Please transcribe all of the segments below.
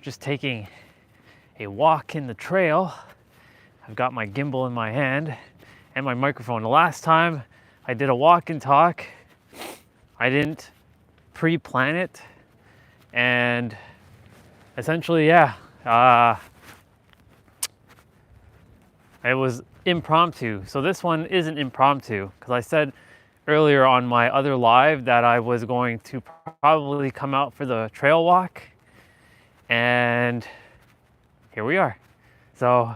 just taking a walk in the trail. I've got my gimbal in my hand and my microphone. The last time I did a walk and talk, I didn't pre-plan it, and essentially, it was impromptu. So this one isn't impromptu, because I said earlier on my other live that I was going to probably come out for the trail walk, and here we are. So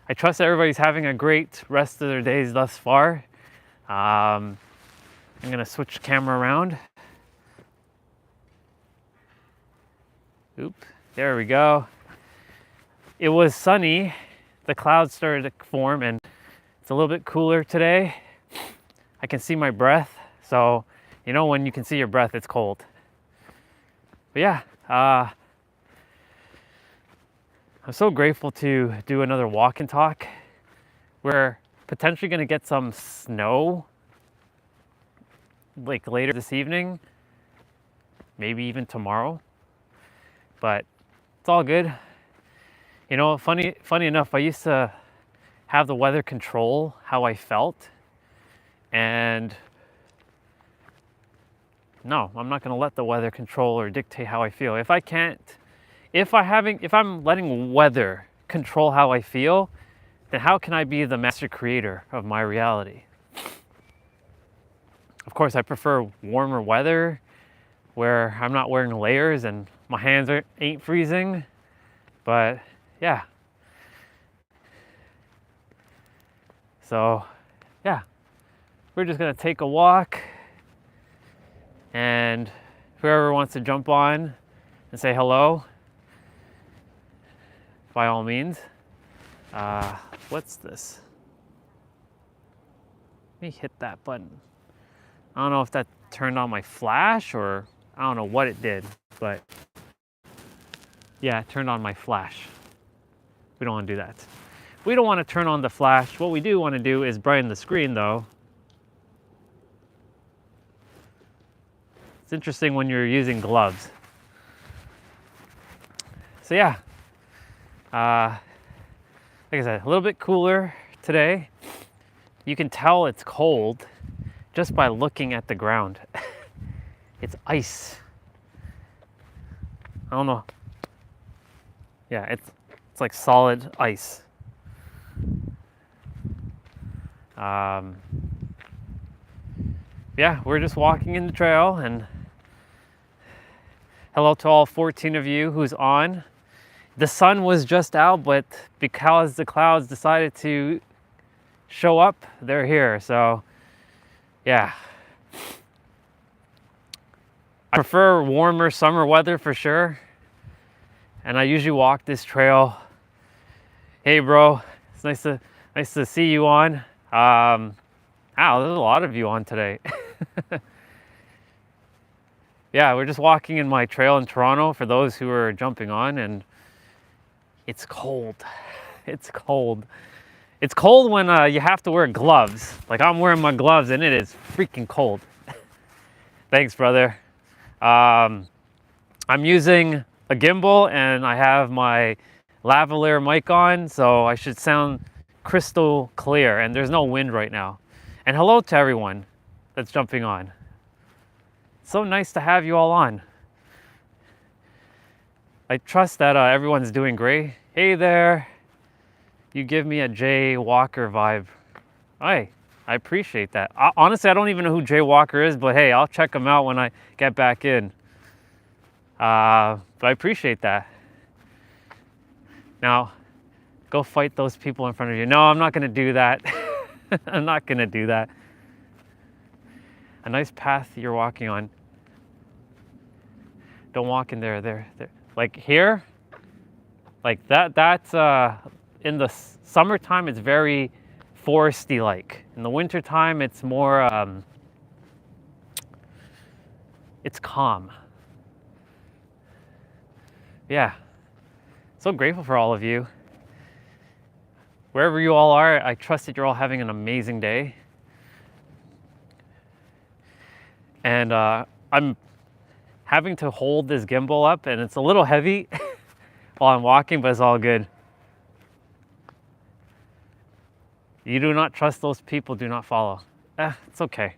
I trust that everybody's having a great rest of their days thus far. I'm gonna switch the camera around. Oop, there we go. It was sunny. The clouds started to form and it's a little bit cooler today. I can see my breath. So, you know, when you can see your breath, it's cold. But yeah, I'm so grateful to do another walk and talk. We're potentially gonna get some snow like later this evening, maybe even tomorrow, but it's all good. You know, funny enough, I used to have the weather control how I felt, and no, I'm not gonna let the weather control or dictate how I feel. If I'm letting weather control how I feel, then how can I be the master creator of my reality? Of course, I prefer warmer weather where I'm not wearing layers and my hands ain't freezing, but yeah. So yeah, we're just gonna take a walk, and whoever wants to jump on and say hello, by all means. What's this? Let me hit that button. I don't know if that turned on my flash or I don't know what it did, but yeah, it turned on my flash. We don't want to do that. We don't want to turn on the flash. What we do want to do is brighten the screen though. It's interesting when you're using gloves. So yeah, like I said, a little bit cooler today. You can tell it's cold just by looking at the ground. It's ice. I don't know. Yeah, it's like solid ice. Yeah, we're just walking in the trail, and hello to all 14 of you who's on. The sun was just out, but because the clouds decided to show up, they're here. So yeah, I prefer warmer summer weather for sure, and I usually walk this trail. Hey bro, it's nice to see you on. Wow, there's a lot of you on today. Yeah, we're just walking in my trail in Toronto for those who are jumping on, and it's cold. It's cold. It's cold when you have to wear gloves. Like I'm wearing my gloves and it is freaking cold. Thanks, brother. I'm using a gimbal and I have my lavalier mic on, so I should sound crystal clear, and there's no wind right now. And hello to everyone that's jumping on. So nice to have you all on. I trust that everyone's doing great. Hey there. You give me a Jay Walker vibe. Hey, I appreciate that. Honestly, I don't even know who Jay Walker is, but hey, I'll check him out when I get back in. But I appreciate that. Now, go fight those people in front of you. No, I'm not gonna do that. I'm not gonna do that. A nice path you're walking on. Don't walk in there. Like here, like that's in the summertime it's very foresty like. In the wintertime it's more it's calm. Yeah, so grateful for all of you. Wherever you all are, I trust that you're all having an amazing day. And I'm having to hold this gimbal up and it's a little heavy, while I'm walking, but it's all good. You do not trust those people, do not follow. It's okay.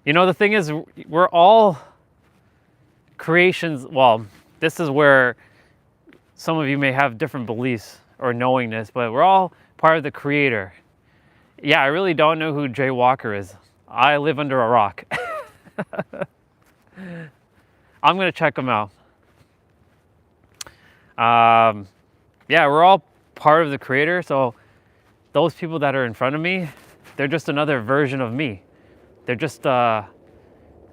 You know, the thing is, we're all creations. Well, this is where some of you may have different beliefs or knowingness, but we're all part of the Creator. Yeah, I really don't know who Jay Walker is. I live under a rock. I'm gonna check him out. Yeah, we're all part of the Creator, so those people that are in front of me, they're just another version of me. They're just God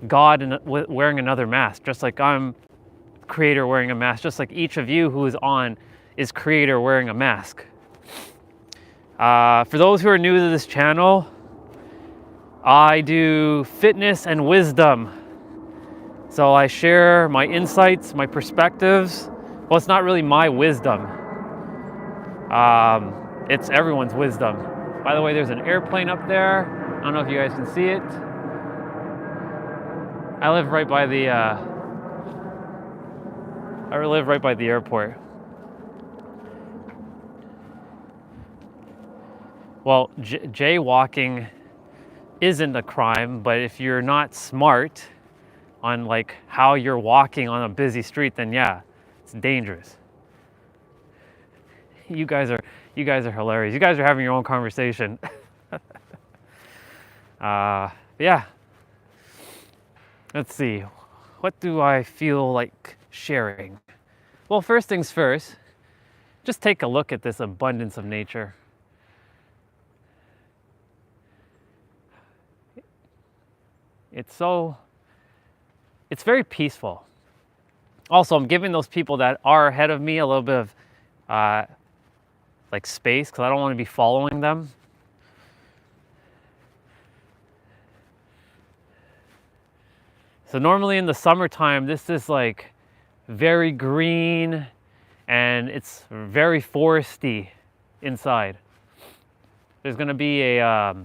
wearing another mask, just like I'm Creator wearing a mask, just like each of you who is on is Creator wearing a mask. For those who are new to this channel, I do fitness and wisdom. So I share my insights, my perspectives. Well, it's not really my wisdom. It's everyone's wisdom. By the way, there's an airplane up there. I don't know if you guys can see it. I live right by the airport. Well, jaywalking isn't a crime, but if you're not smart on like how you're walking on a busy street, then yeah, it's dangerous. You guys are hilarious. You guys are having your own conversation. Yeah. Let's see. What do I feel like sharing? Well, first things first, just take a look at this abundance of nature. It's very peaceful. Also, I'm giving those people that are ahead of me a little bit of like space, because I don't want to be following them. So normally in the summertime, this is like very green and it's very foresty inside. There's going to be we're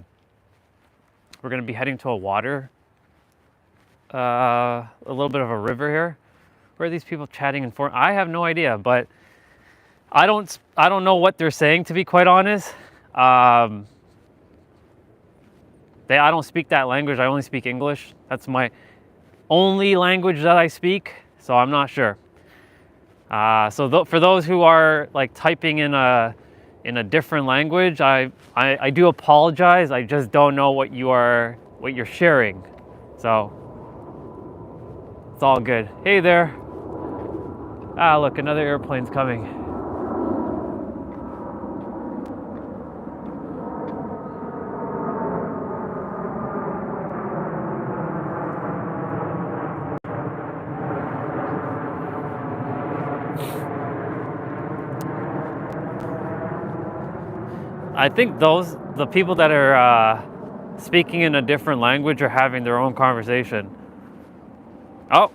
going to be heading to a little bit of a river here. Where are these people chatting in foreign? I have no idea, but I don't know what they're saying, to be quite honest. I don't speak that language. I only speak English. That's my only language that I speak, so I'm not sure. For those who are like typing in a different language, I do apologize. I just don't know what you're sharing. So it's all good. Hey there. Ah, look, another airplane's coming. I think the people that are speaking in a different language are having their own conversation. Oh,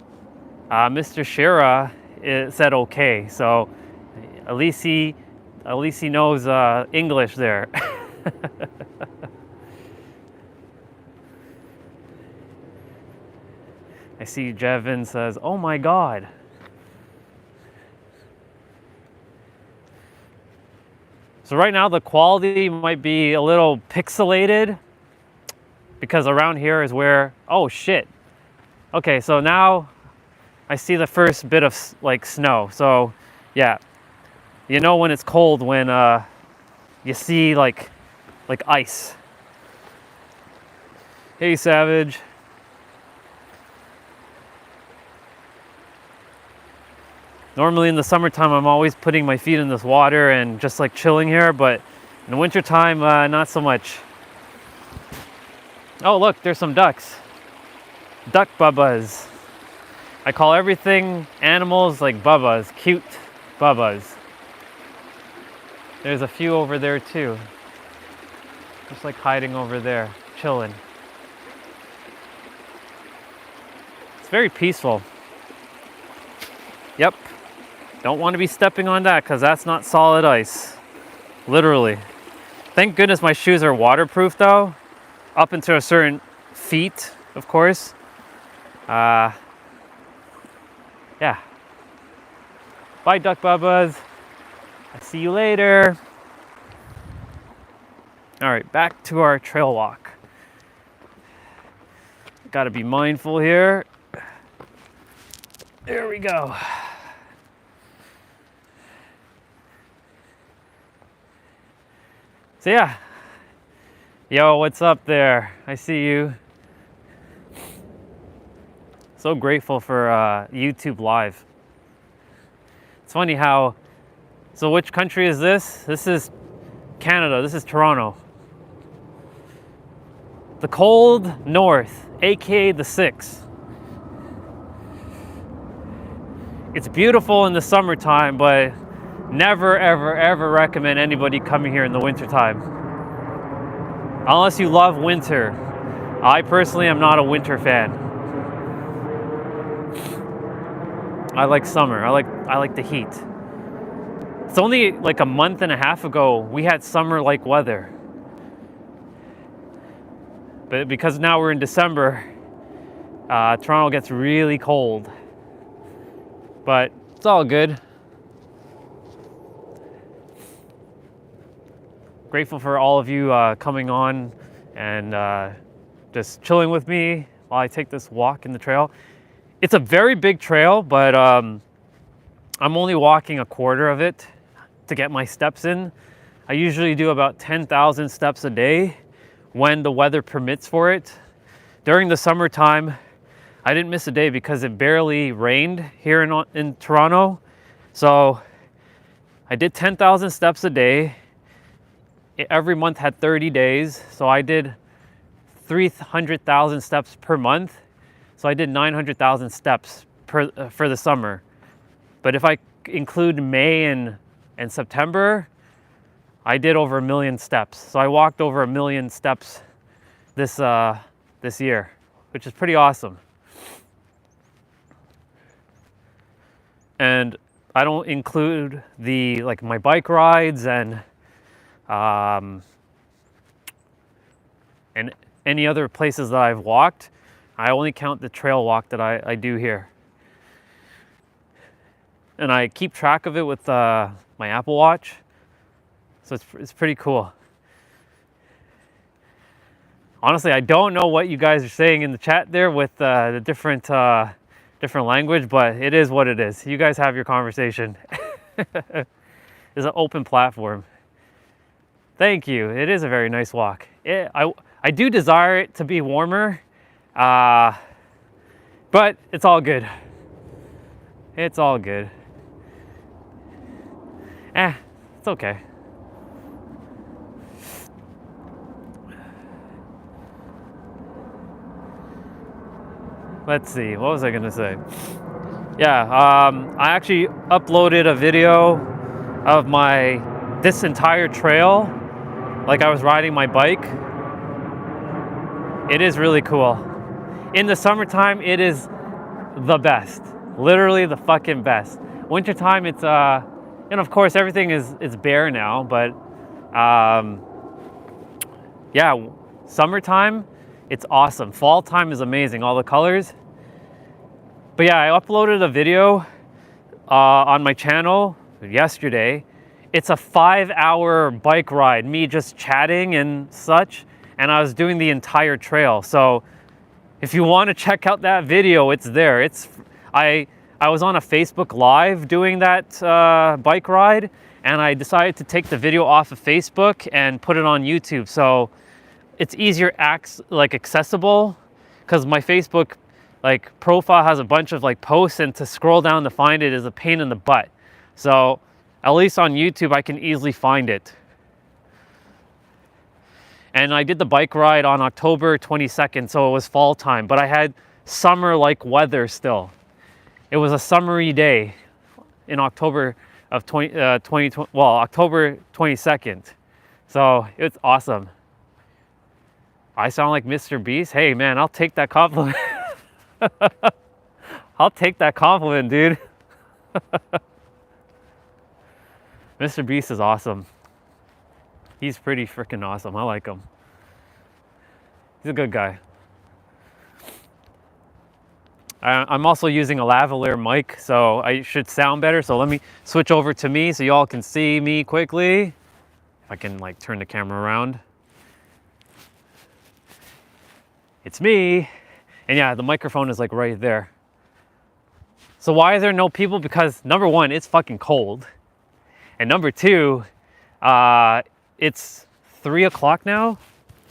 Mr. Shira said okay, so at least he knows English there. I see Jevin says, "Oh my God." So right now the quality might be a little pixelated because around here is where, oh shit. Okay, so now I see the first bit of like snow. So yeah, you know when it's cold when you see like ice. Hey Savage. Normally in the summertime, I'm always putting my feet in this water and just like chilling here, but in the wintertime, not so much. Oh, look, there's some ducks. Duck bubbas. I call everything animals like bubbas, cute bubbas. There's a few over there too. Just like hiding over there, chilling. It's very peaceful. Yep. Don't want to be stepping on that because that's not solid ice. Literally. Thank goodness my shoes are waterproof though. Up into a certain feet, of course. Yeah. Bye, Duck Bubbas. I'll see you later. All right, back to our trail walk. Got to be mindful here. There we go. So yeah, yo, what's up there? I see you. So grateful for YouTube Live. It's funny how, so which country is this? This is Canada, this is Toronto. The cold north, AKA the six. It's beautiful in the summertime, but never, ever, ever recommend anybody coming here in the wintertime. Unless you love winter. I personally am not a winter fan. I like summer. I like the heat. It's only like a month and a half ago we had summer-like weather. But because now we're in December, Toronto gets really cold. But it's all good. Grateful for all of you coming on and just chilling with me while I take this walk in the trail. It's a very big trail, but I'm only walking a quarter of it to get my steps in. I usually do about 10,000 steps a day when the weather permits for it. During the summertime, I didn't miss a day because it barely rained here in Toronto. So I did 10,000 steps a day. Every month had 30 days, so I did 300,000 steps per month. So I did 900,000 steps for the summer. But if I include May and September, I did over 1 million steps. So I walked over 1 million steps this year, which is pretty awesome. And I don't include my bike rides and any other places that I've walked. I only count the trail walk that I do here. And I keep track of it with my Apple Watch. So it's pretty cool. Honestly, I don't know what you guys are saying in the chat there with the different language, but it is what it is. You guys have your conversation. It's an open platform. Thank you. It is a very nice walk. I do desire it to be warmer, but it's all good. It's all good. It's okay. Let's see, what was I gonna say? Yeah, I actually uploaded a video of this entire trail, like I was riding my bike. It is really cool. In the summertime, it is the best. Literally the fucking best. Wintertime, it's and of course everything is bare now, but yeah, summertime, it's awesome. Fall time is amazing, all the colors. But yeah, I uploaded a video on my channel yesterday. It's a 5-hour bike ride, me just chatting and such, and I was doing the entire trail. So if you want to check out that video, it's there. I was on a Facebook Live doing that bike ride, and I decided to take the video off of Facebook and put it on YouTube. So it's easier accessible, because my Facebook profile has a bunch of posts, and to scroll down to find it is a pain in the butt. So at least on YouTube, I can easily find it. And I did the bike ride on October 22nd, so it was fall time, but I had summer-like weather still. It was a summery day in October of 2020, well, October 22nd. So it's awesome. I sound like Mr. Beast? Hey man, I'll take that compliment. I'll take that compliment, dude. Mr. Beast is awesome. He's pretty freaking awesome. I like him. He's a good guy. I'm also using a lavalier mic, so I should sound better. So let me switch over to me so y'all can see me quickly. If I can like turn the camera around. It's me. And yeah, the microphone is like right there. So why is there no people? Because number one, it's fucking cold. And number two, it's 3 o'clock now,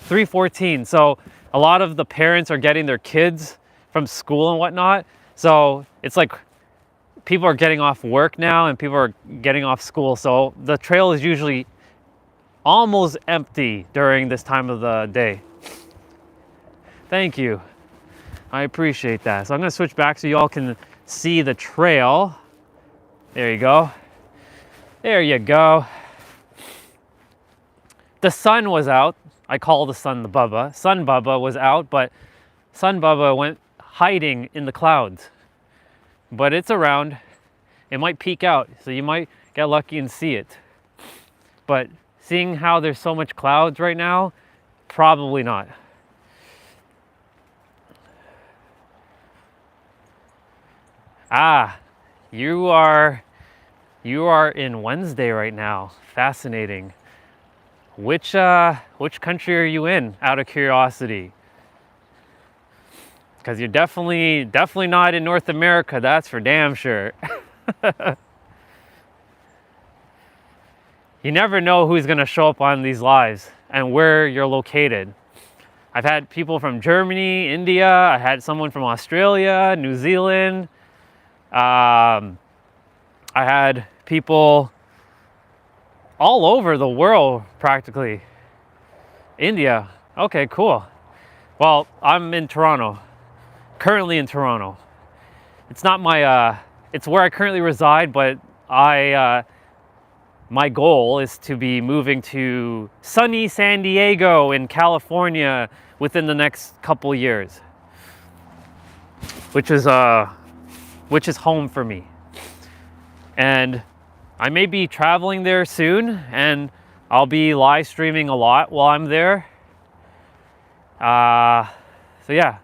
3:14. So a lot of the parents are getting their kids from school and whatnot. So it's like people are getting off work now and people are getting off school. So the trail is usually almost empty during this time of the day. Thank you. I appreciate that. So I'm gonna switch back so y'all can see the trail. There you go. There you go. The sun was out. I call the sun the Bubba. Sun Bubba was out, but Sun Bubba went hiding in the clouds. But it's around. It might peek out, so you might get lucky and see it. But seeing how there's so much clouds right now, probably not. Ah, you are in Wednesday right now. Fascinating. Which country are you in, out of curiosity? Because you're definitely not in North America, that's for damn sure. You never know who's gonna show up on these lives and where you're located. I've had people from Germany, India, I had someone from Australia, New Zealand. I had people all over the world, practically. India, okay, cool. Well, I'm in Toronto, currently in Toronto. It's not my, it's where I currently reside, but my goal is to be moving to sunny San Diego in California within the next couple years, which is home for me. And I may be traveling there soon, and I'll be live streaming a lot while I'm there. So yeah,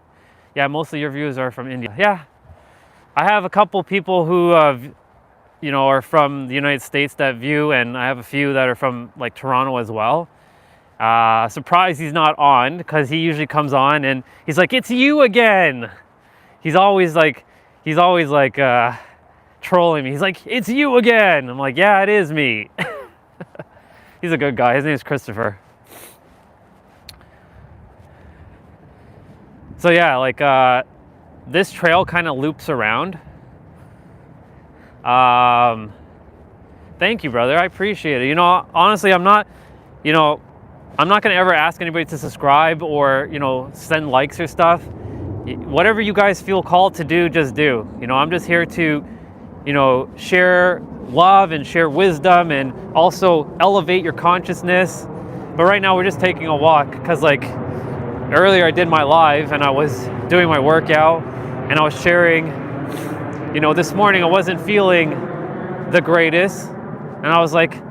most of your views are from India. Yeah, I have a couple people who are from the United States that view, and I have a few that are from like Toronto as well. Surprised he's not on, because he usually comes on and he's like, "It's you again." He's always like trolling me. He's like, "It's you again." I'm like, "Yeah, it is me." He's a good guy. His name is Christopher. So yeah, like this trail kind of loops around. Thank you, brother. I appreciate it. You know, honestly, I'm not gonna ever ask anybody to subscribe or, send likes or stuff. Whatever you guys feel called to do, just do. I'm just here to, share love and share wisdom and also elevate your consciousness. But right now we're just taking a walk, because like earlier I did my live and I was doing my workout and I was sharing, this morning I wasn't feeling the greatest, and I was like,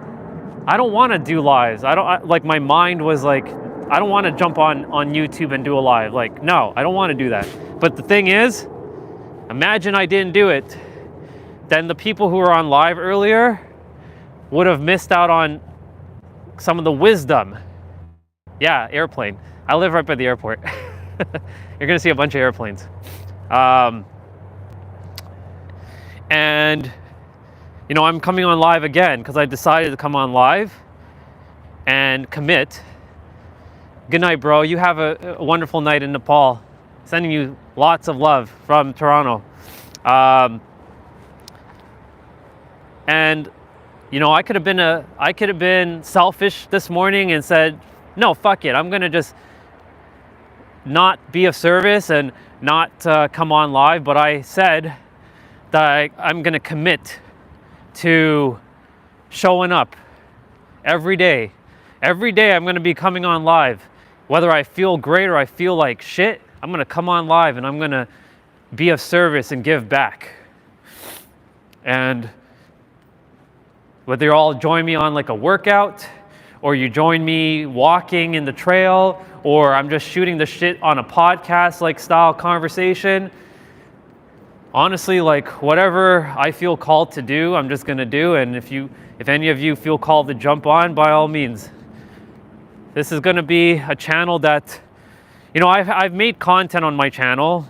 I don't want to do lives. My mind was like, I don't want to jump on YouTube and do a live. Like, no, I don't want to do that. But the thing is, imagine I didn't do it. Then the people who were on live earlier would have missed out on some of the wisdom. Yeah, airplane. I live right by the airport. You're gonna see a bunch of airplanes. And I'm coming on live again because I decided to come on live and commit. Good night, bro. You have a wonderful night in Nepal. Sending you lots of love from Toronto. And I could have been selfish this morning and said, no, fuck it. I'm gonna just not be of service and not come on live. But I said that I'm gonna commit to showing up every day. Every day I'm gonna be coming on live. Whether I feel great or I feel like shit, I'm gonna come on live and I'm gonna be of service and give back. And whether you all join me on like a workout, or you join me walking in the trail, or I'm just shooting the shit on a podcast like style conversation, honestly, like whatever I feel called to do, I'm just gonna do. And if any of you feel called to jump on, by all means. This is gonna be a channel that, I've made content on my channel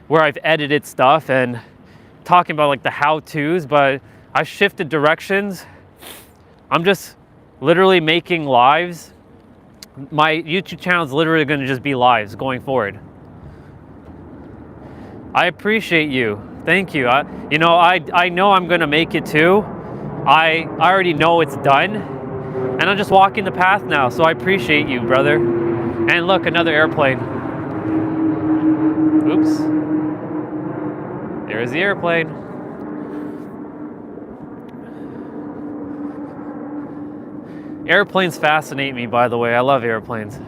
where I've edited stuff and talking about like the how-tos, but I've shifted directions. I'm just literally making lives. My YouTube channel is literally going to just be lives going forward. I appreciate you. Thank you. I know I'm going to make it too. I already know it's done, and I'm just walking the path now. So I appreciate you, brother. And look, another airplane. Oops. There's the airplane. Airplanes fascinate me, by the way. I love airplanes.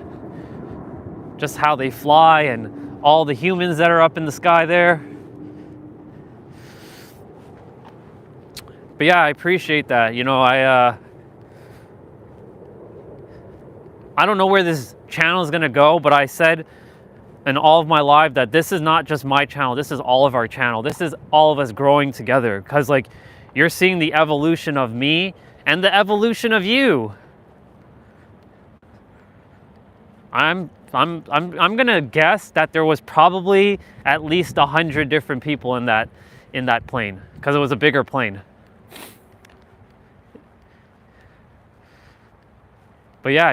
Just how they fly and all the humans that are up in the sky there. But yeah, I appreciate that. I don't know where this channel is gonna go, but I said in all of my life that this is not just my channel, this is all of our channel. This is all of us growing together, because like you're seeing the evolution of me and the evolution of you. I'm gonna guess that there was probably at least 100 different people in that plane, because it was a bigger plane. But yeah,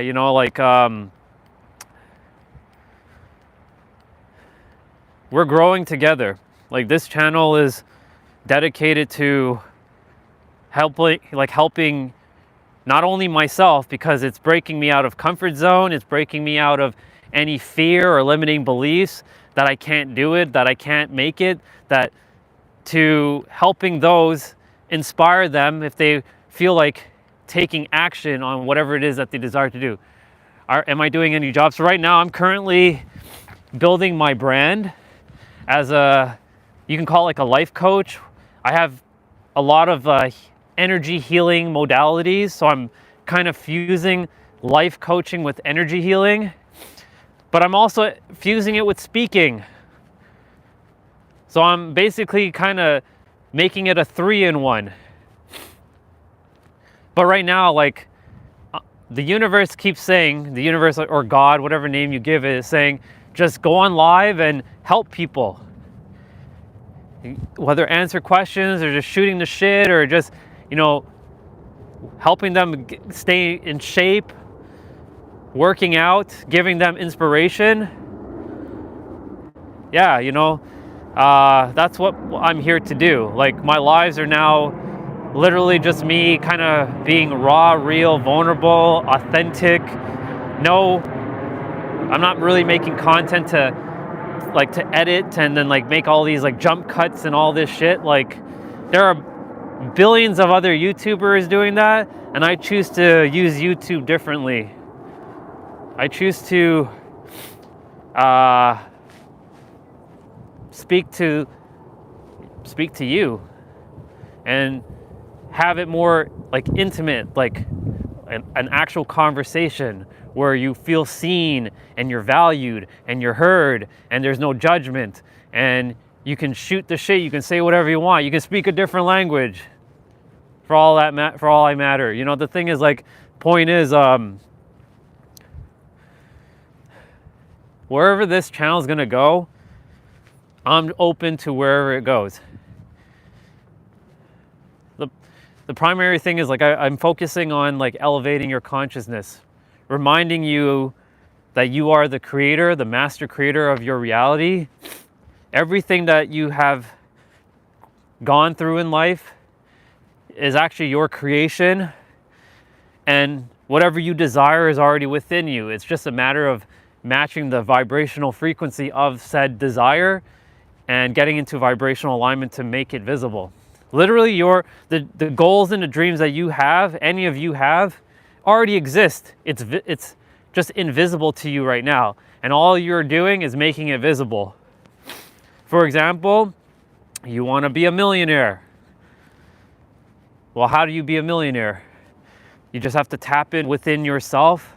we're growing together. Like this channel is dedicated to helping not only myself, because it's breaking me out of comfort zone, it's breaking me out of any fear or limiting beliefs that I can't do it, that I can't make it, that to helping those, inspire them if they feel like taking action on whatever it is that they desire to do. Am I doing any jobs? So right now I'm currently building my brand as you can call it like a life coach. I have a lot of energy healing modalities, so I'm kind of fusing life coaching with energy healing, but I'm also fusing it with speaking. So I'm basically kind of making it a 3-in-1. But right now, like the universe keeps saying, the universe or God, whatever name you give it, is saying, just go on live and help people. Whether answer questions or just shooting the shit or just, helping them stay in shape, working out, giving them inspiration. Yeah, that's what I'm here to do. Like my lives are now literally just me kind of being raw, real, vulnerable, authentic. No, I'm not really making content to edit and then like make all these like jump cuts and all this shit. Like there are billions of other YouTubers doing that, and I choose to use YouTube differently. I choose to speak to you and have it more like intimate, like an actual conversation where you feel seen and you're valued and you're heard and there's no judgment and you can shoot the shit, you can say whatever you want, you can speak a different language. For all I matter. The thing is, like, point is, wherever this channel is gonna go, I'm open to wherever it goes. The primary thing is like I'm focusing on like elevating your consciousness, reminding you that you are the creator, the master creator of your reality. Everything that you have gone through in life is actually your creation, and whatever you desire is already within you. It's just a matter of matching the vibrational frequency of said desire and getting into vibrational alignment to make it visible. Literally, the goals and the dreams that you have, any of you have, already exist. It's just invisible to you right now, and all you're doing is making it visible. For example, you want to be a millionaire. Well, how do you be a millionaire? You just have to tap in within yourself,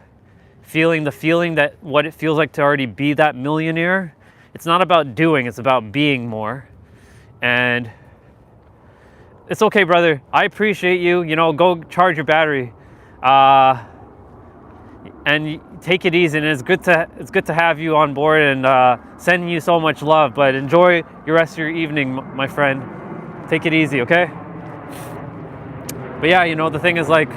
feeling that what it feels like to already be that millionaire. It's not about doing, it's about being more. And it's okay, brother. I appreciate you. You know, go charge your battery, and take it easy. And it's good to have you on board, and sending you so much love. But enjoy your rest of your evening, my friend. Take it easy, okay? But yeah, you know, the thing is like,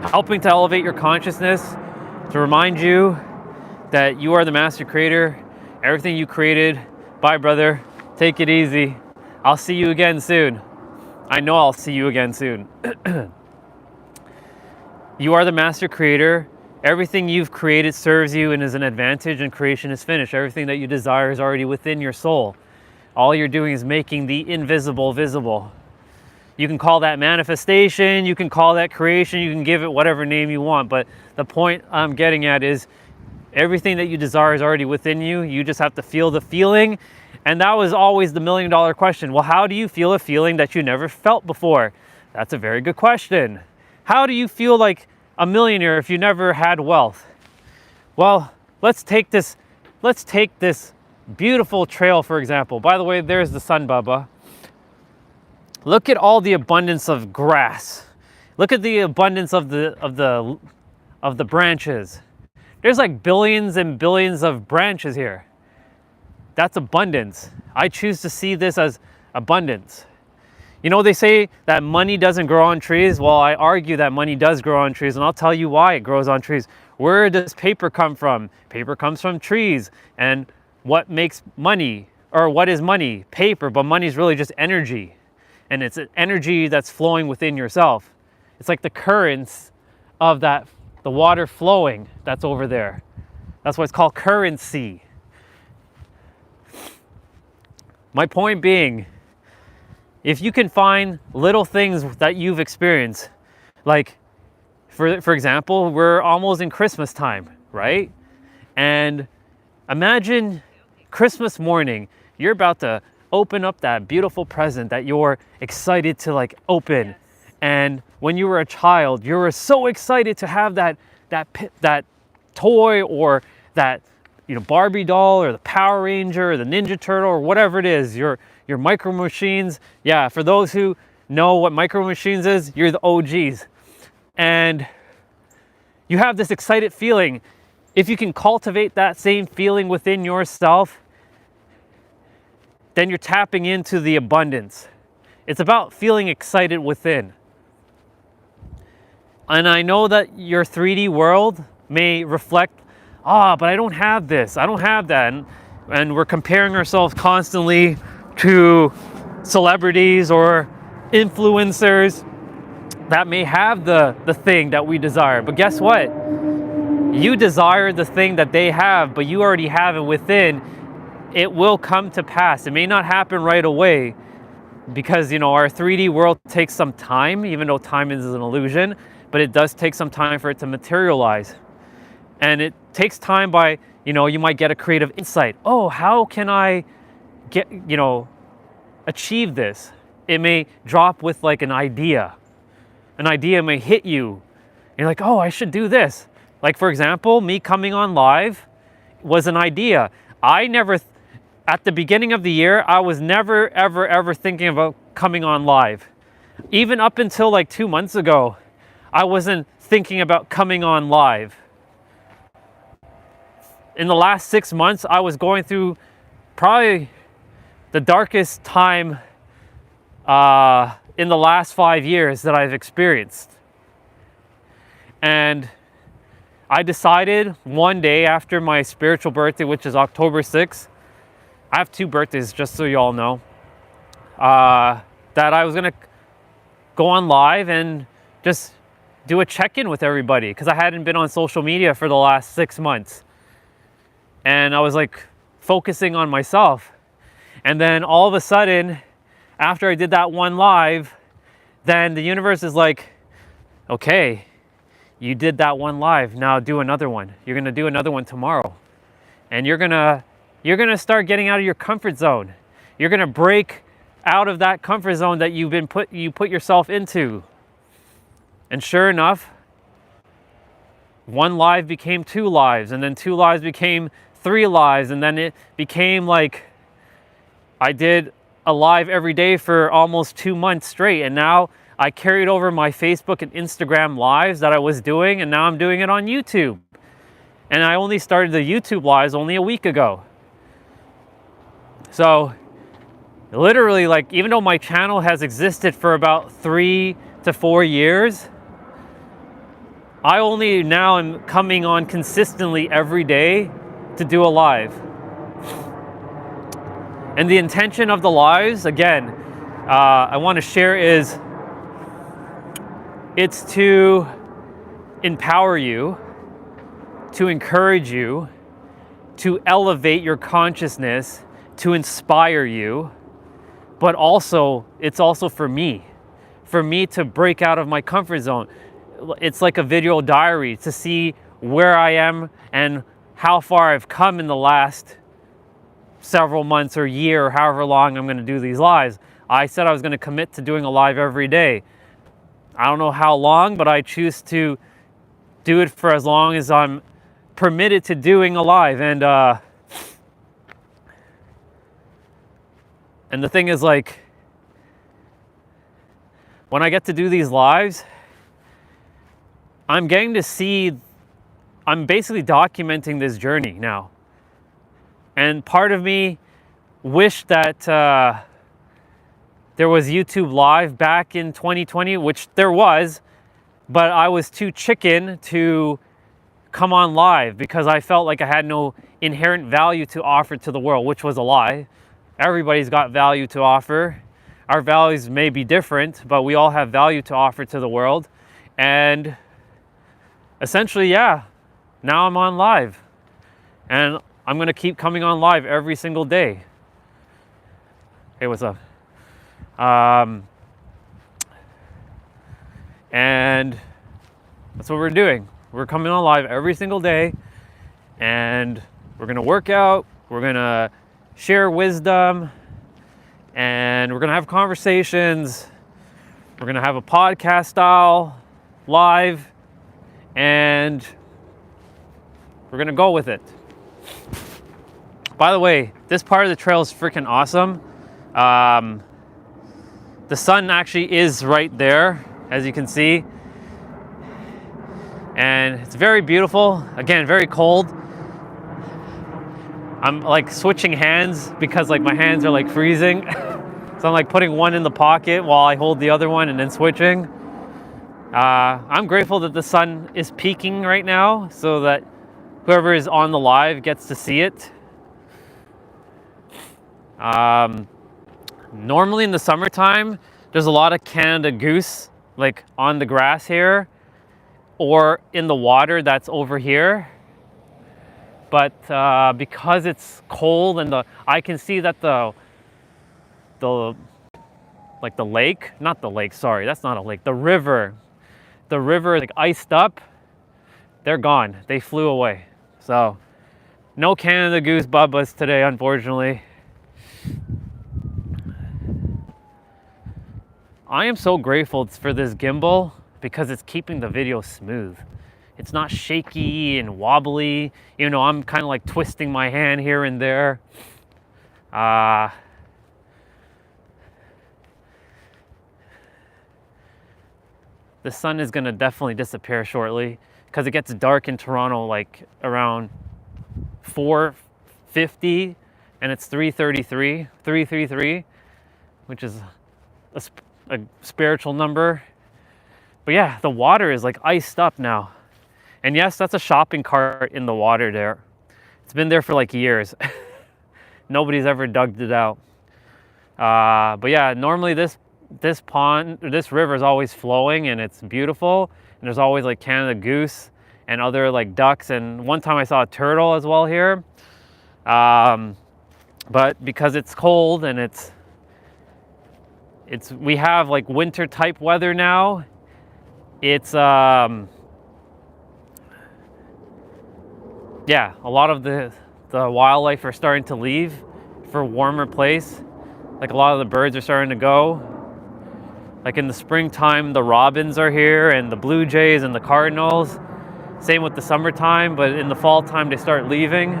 helping to elevate your consciousness, to remind you that you are the master creator. Everything you created. Bye, brother. Take it easy. I'll see you again soon. I know I'll see you again soon. You are the master creator. Everything you've created serves you and is an advantage, and creation is finished. Everything that you desire is already within your soul. All you're doing is making the invisible visible. You can call that manifestation, you can call that creation, you can give it whatever name you want, but the point I'm getting at is everything that you desire is already within you. You just have to feel the feeling. And that was always the $1 million question. Well, how do you feel a feeling that you never felt before? That's a very good question. How do you feel like a millionaire if you never had wealth? Well, let's take this beautiful trail, for example. By the way, there's the sun, Bubba. Look at all the abundance of grass. Look at the abundance of the branches. There's like billions and billions of branches here. That's abundance. I choose to see this as abundance. You know, they say that money doesn't grow on trees. Well, I argue that money does grow on trees, and I'll tell you why it grows on trees. Where does paper come from? Paper comes from trees. And what makes money, or what is money? Paper, but money is really just energy. And it's an energy that's flowing within yourself. It's like the currents of the water flowing that's over there. That's why it's called currency. My point being, if you can find little things that you've experienced, like for example, we're almost in Christmas time, right? And imagine Christmas morning, you're about to open up that beautiful present that you're excited to like open. Yes. And when you were a child, you were so excited to have that toy, or that, you know, Barbie doll, or the Power Ranger, or the Ninja Turtle, or whatever it is, your Micro Machines. Yeah, for those who know what Micro Machines is, you're the OGs. And you have this excited feeling. If you can cultivate that same feeling within yourself, then you're tapping into the abundance. It's about feeling excited within. And I know that your 3D world may reflect, but I don't have this, I don't have that. And we're comparing ourselves constantly to celebrities or influencers that may have the thing that we desire. But guess what? You desire the thing that they have, but you already have it within. It will come to pass. It may not happen right away, because, you know, our 3D world takes some time, even though time is an illusion, but it does take some time for it to materialize. And it takes time by, you know, you might get a creative insight. Oh, how can I get, you know, achieve this? It may drop with like an idea. An idea may hit you. You're like, oh, I should do this. Like, for example, me coming on live was an idea. At the beginning of the year, I was never, ever thinking about coming on live. Even up until like 2 months ago, I wasn't thinking about coming on live. In the last 6 months, I was going through probably the darkest time in the last 5 years that I've experienced. And I decided one day after my spiritual birthday, which is October 6th, I have 2 birthdays, just so you all know, that I was gonna go on live and just do a check-in with everybody, because I hadn't been on social media for the last 6 months. And I was like focusing on myself. And then all of a sudden, after I did that one live, then the universe is like, okay, you did that one live, now do another one. You're gonna do another one tomorrow. And you're gonna start getting out of your comfort zone. You're gonna break out of that comfort zone that you put yourself into. And sure enough, one live became 2 lives, and then 2 lives became 3 lives, and then it became like I did a live every day for almost 2 months straight. And now I carried over my Facebook and Instagram lives that I was doing, and now I'm doing it on YouTube. And I only started the YouTube lives only a week ago. So literally, like, even though my channel has existed for about 3 to 4 years, I only now am coming on consistently every day to do a live. And the intention of the lives, again, I want to share is it's to empower you, to encourage you, to elevate your consciousness, to inspire you, but also, it's also for me to break out of my comfort zone. It's like a video diary to see where I am and how far I've come in the last several months or year or however long I'm going to do these lives. I said I was going to commit to doing a live every day. I don't know how long, but I choose to do it for as long as I'm permitted to doing a live. And the thing is, like, when I get to do these lives, I'm getting to see, I'm basically documenting this journey now. And part of me wished that there was YouTube Live back in 2020, which there was, but I was too chicken to come on live because I felt like I had no inherent value to offer to the world, which was a lie. Everybody's got value to offer. Our values may be different, but we all have value to offer to the world. And essentially, yeah, now I'm on live. And I'm going to keep coming on live every single day. Hey, what's up? And that's what we're doing. We're coming on live every single day, and we're going to work out. We're going to share wisdom, and we're going to have conversations. We're going to have a podcast style live, and we're going to go with it. By the way, this part of the trail is freaking awesome. The sun actually is right there, as you can see. And it's very beautiful. Again, very cold. I'm like switching hands because like my hands are like freezing. So I'm like putting one in the pocket while I hold the other one and then switching. I'm grateful that the sun is peaking right now so that whoever is on the live gets to see it. Normally in the summertime, there's a lot of Canada goose like on the grass here or in the water that's over here. But because it's cold and I can see that the lake, not the lake, sorry, that's not a lake, the river like iced up, they're gone. They flew away. So no Canada goose bubbas today, unfortunately. I am so grateful for this gimbal because it's keeping the video smooth. It's not shaky and wobbly, even though I'm kind of like twisting my hand here and there. The sun is gonna definitely disappear shortly because it gets dark in Toronto like around 4:50 and it's 3:33, which is a spiritual number. But yeah, the water is like iced up now. And yes, that's a shopping cart in the water there. It's been there for like years. Nobody's ever dug it out. But yeah, normally this river is always flowing and it's beautiful. And there's always like Canada goose and other like ducks. And one time I saw a turtle as well here. But because it's cold and we have like winter type weather now. It's yeah, a lot of the wildlife are starting to leave for a warmer place. Like a lot of the birds are starting to go. Like in the springtime, the robins are here and the blue jays and the cardinals. Same with the summertime, but in the fall time they start leaving.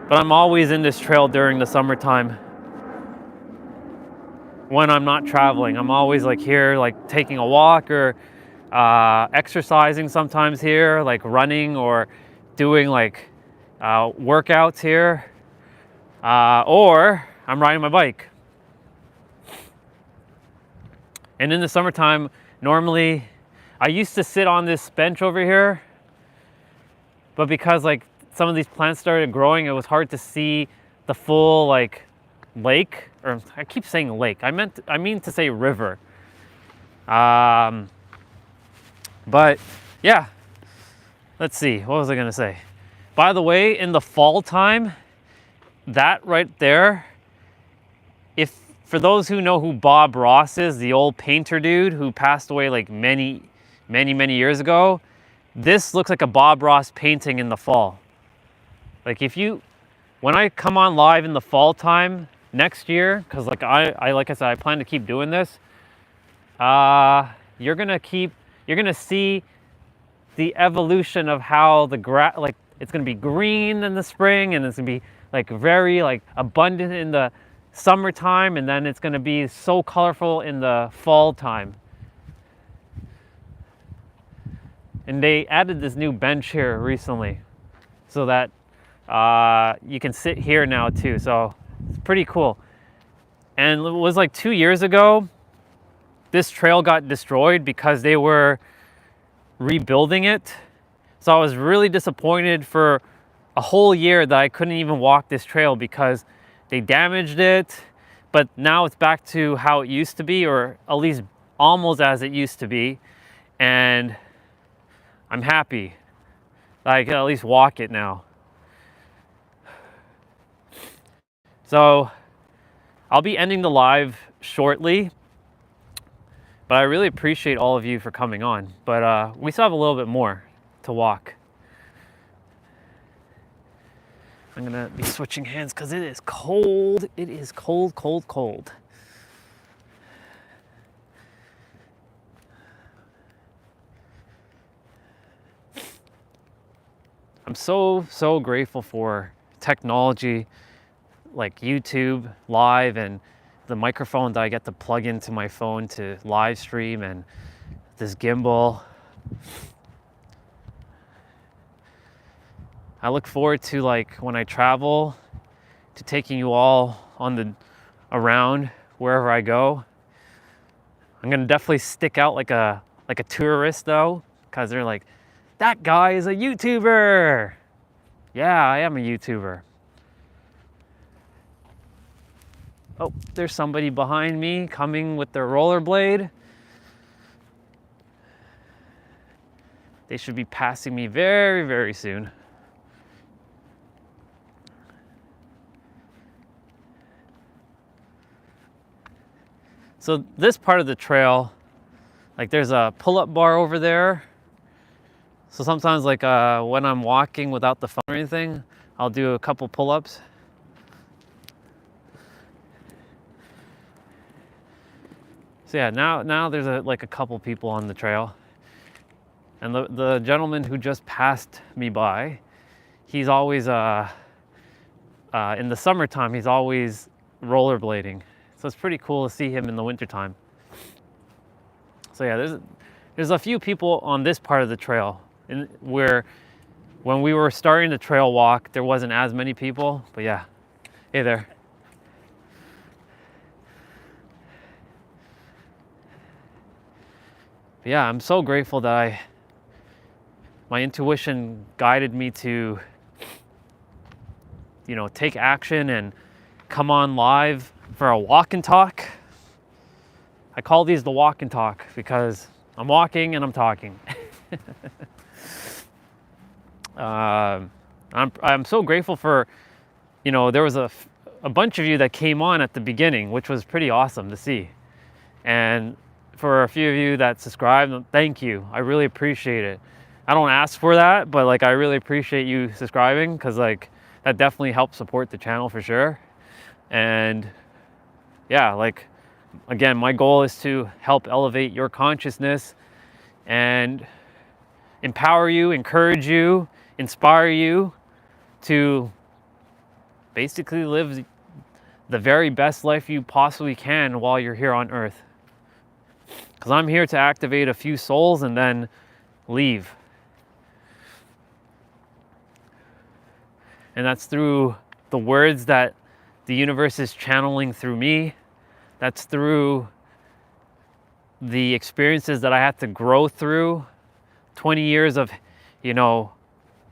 But I'm always in this trail during the summertime when I'm not traveling. I'm always like here, like taking a walk or exercising sometimes here, like running or doing like workouts here, or I'm riding my bike. And in the summertime, normally I used to sit on this bench over here, but because like some of these plants started growing, it was hard to see the full like lake, or I keep saying lake. I mean to say river. But yeah, let's see. What was I gonna say? By the way, in the fall time, that right there, if for those who know who Bob Ross is, the old painter dude who passed away like many years ago, this looks like a Bob Ross painting in the fall. Like when I come on live in the fall time next year, because like like I said, I plan to keep doing this. You're gonna see the evolution of how the grass, like it's gonna be green in the spring, and it's gonna be like very like abundant in the summertime, and then it's gonna be so colorful in the fall time. And they added this new bench here recently, so that you can sit here now too. So it's pretty cool. And it was like 2 years ago, this trail got destroyed because they were rebuilding it. So I was really disappointed for a whole year that I couldn't even walk this trail because they damaged it. But now it's back to how it used to be, or at least almost as it used to be. And I'm happy that I can at least walk it now. So I'll be ending the live shortly, but I really appreciate all of you for coming on. But we still have a little bit more to walk. I'm gonna be switching hands because it is cold. It is cold, cold, cold. I'm so grateful for technology like YouTube Live and the microphone that I get to plug into my phone to live stream, and this gimbal. I look forward to, like, when I travel, to taking you all around wherever I go. I'm gonna definitely stick out like a tourist though, because they're like, that guy is a YouTuber. Yeah, I am a YouTuber. Oh, there's somebody behind me coming with their rollerblade. They should be passing me very, very soon. So this part of the trail, like there's a pull-up bar over there. So sometimes like when I'm walking without the phone or anything, I'll do a couple pull-ups. So yeah, now there's like a couple people on the trail. And the gentleman who just passed me by, he's always, in the summertime, he's always rollerblading. So it's pretty cool to see him in the wintertime. So yeah, there's a few people on this part of the trail, where when we were starting the trail walk, there wasn't as many people, but yeah. Hey there. But yeah, I'm so grateful that my intuition guided me to, take action and come on live for a walk and talk. I call these the walk and talk because I'm walking and I'm talking. I'm so grateful for, there was a bunch of you that came on at the beginning, which was pretty awesome to see. And for a few of you that subscribed, thank you. I really appreciate it. I don't ask for that, but like I really appreciate you subscribing, because like that definitely helps support the channel for sure. And yeah, like again, my goal is to help elevate your consciousness and empower you, encourage you, inspire you to basically live the very best life you possibly can while you're here on Earth. Because I'm here to activate a few souls and then leave. And that's through the words that the universe is channeling through me. That's through the experiences that I had to grow through. 20 years of,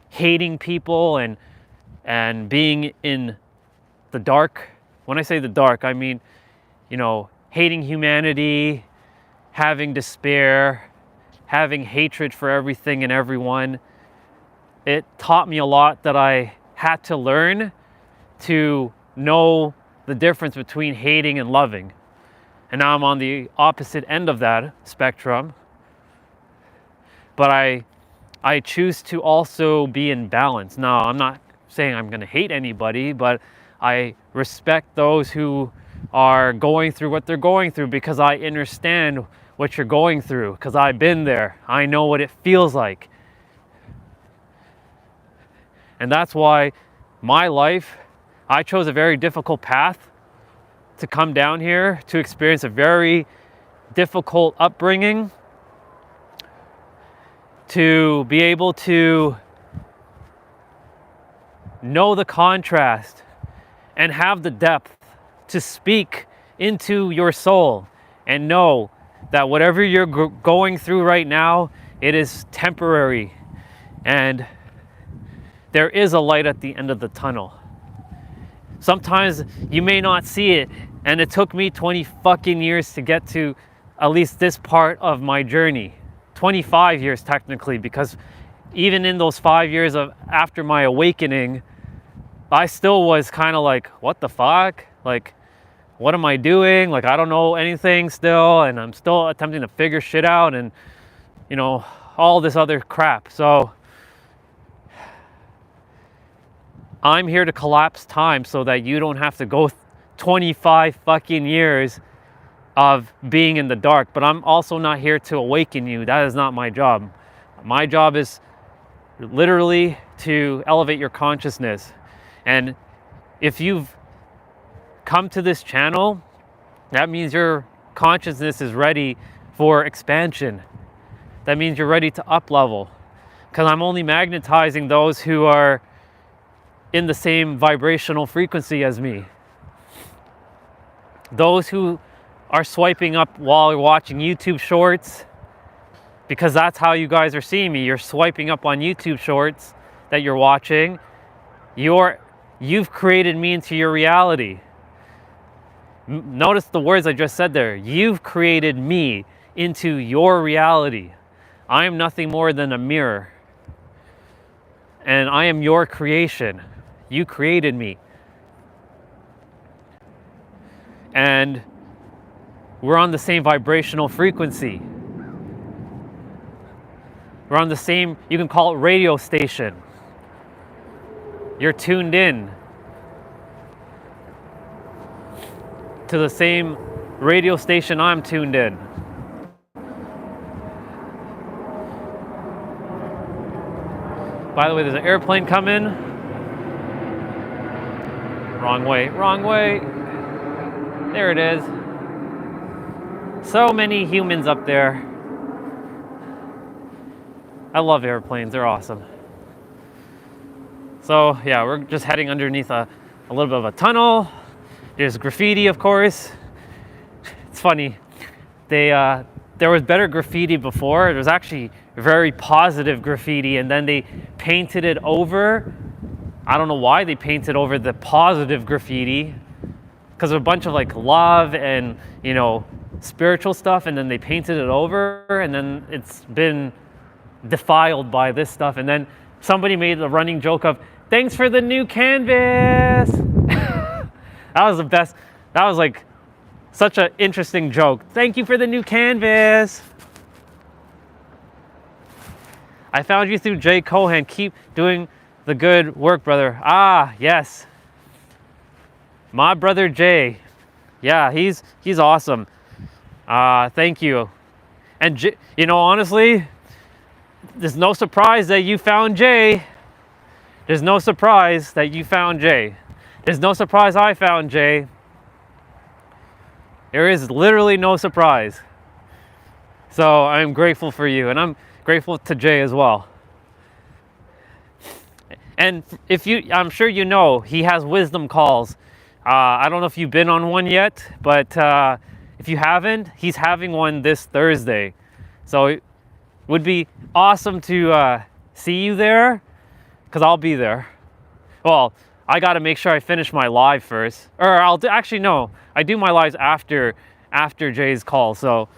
hating people and being in the dark. When I say the dark, I mean, hating humanity, having despair, having hatred for everything and everyone. It taught me a lot that I had to learn to know the difference between hating and loving. And now I'm on the opposite end of that spectrum. But I choose to also be in balance. Now, I'm not saying I'm going to hate anybody, but I respect those who are going through what they're going through because I understand what you're going through, because I've been there. I know what it feels like. And that's why my life, I chose a very difficult path to come down here to experience a very difficult upbringing, to be able to know the contrast and have the depth to speak into your soul and know that whatever you're going through right now, it is temporary and there is a light at the end of the tunnel. Sometimes you may not see it, and it took me 20 fucking years to get to at least this part of my journey. 25 years technically, because even in those 5 years of after my awakening, I still was kind of like, what the fuck? Like, what am I doing? Like, I don't know anything still, and I'm still attempting to figure shit out and, all this other crap. So I'm here to collapse time so that you don't have to go 25 fucking years of being in the dark. But I'm also not here to awaken you. That is not my job. My job is literally to elevate your consciousness. And if you've come to this channel, that means your consciousness is ready for expansion. That means you're ready to up level. Because I'm only magnetizing those who are in the same vibrational frequency as me. Those who are swiping up while you're watching YouTube shorts, because that's how you guys are seeing me. You're swiping up on YouTube shorts that you're watching. You've created me into your reality. Notice the words I just said there. You've created me into your reality. I am nothing more than a mirror. And I am your creation. You created me. And we're on the same vibrational frequency. We're on the same, you can call it radio station. You're tuned in to the same radio station I'm tuned in. By the way, there's an airplane coming. Wrong way, wrong way. There it is. So many humans up there. I love airplanes, they're awesome. So yeah, we're just heading underneath a little bit of a tunnel. There's graffiti, of course. It's funny. There was better graffiti before. There was actually very positive graffiti, and then they painted it over. I don't know why they painted over the positive graffiti, because of a bunch of like love and spiritual stuff, and then they painted it over, and then it's been defiled by this stuff. And then somebody made the running joke of, "Thanks for the new canvas." That was the best. That was like such an interesting joke. Thank you for the new canvas. I found you through Jay Cohen. Keep doing the good work, brother. Ah, yes. My brother Jay. Yeah, he's awesome. Thank you. And honestly, there's no surprise that you found Jay. There's no surprise that you found Jay. There's no surprise I found, Jay. There is literally no surprise. So I'm grateful for you, and I'm grateful to Jay as well. And I'm sure you know, he has wisdom calls. I don't know if you've been on one yet, but if you haven't, he's having one this Thursday. So it would be awesome to see you there, because I'll be there. Well, I got to make sure I finish my live first. Or actually, no, I do my lives after Jay's call. So